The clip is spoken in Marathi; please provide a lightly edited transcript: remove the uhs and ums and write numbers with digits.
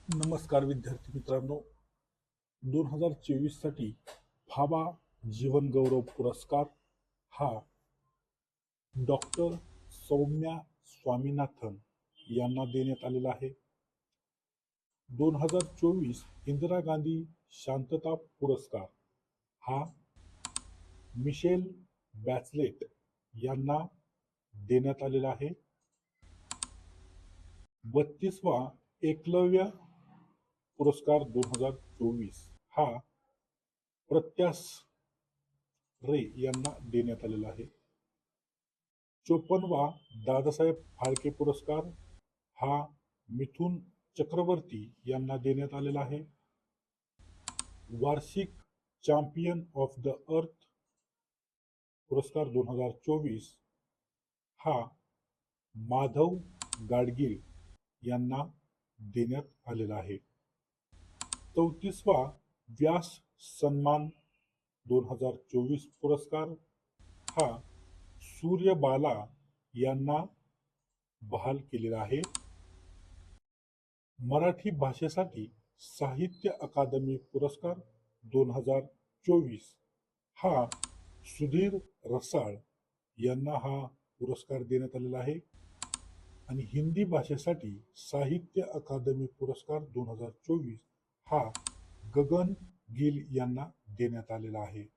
नमस्कार विद्यार्थी मित्रांनो. 2024 साठी भाभा जीवन गौरव पुरस्कार हा डॉक्टर सौम्या स्वामीनाथन यांना देण्यात आलेला आहे. 2024 इंदिरा गांधी शांतता पुरस्कार हा मिशेल बॅचलेट यांना देण्यात आलेला आहे. 32वा एकलव्य पुरस्कार 2024 हा प्रत्यास रे यांना देण्यात आलेला आहे. 54वा दादासाहेब फाळके पुरस्कार हा मिथुन चक्रवर्ती यांना देण्यात आलेला आहे. वार्षिक चॅम्पियन ऑफ द अर्थ पुरस्कार 2024 हा माधव गाडगीळ यांना देण्यात आलेला आहे. 34वा व्यास सन्मान 2024 पुरस्कार हा सूर्यबाला यांना बहाल केलेला आहे. मराठी भाषेसाठी साहित्य अकादमी पुरस्कार 2024 हा सुधीर रसाळ यांना हा पुरस्कार देण्यात आलेला आहे. आणि हिंदी भाषेसाठी साहित्य अकादमी पुरस्कार 2024 हा गगन गिल यांना देण्यात आलेला आहे.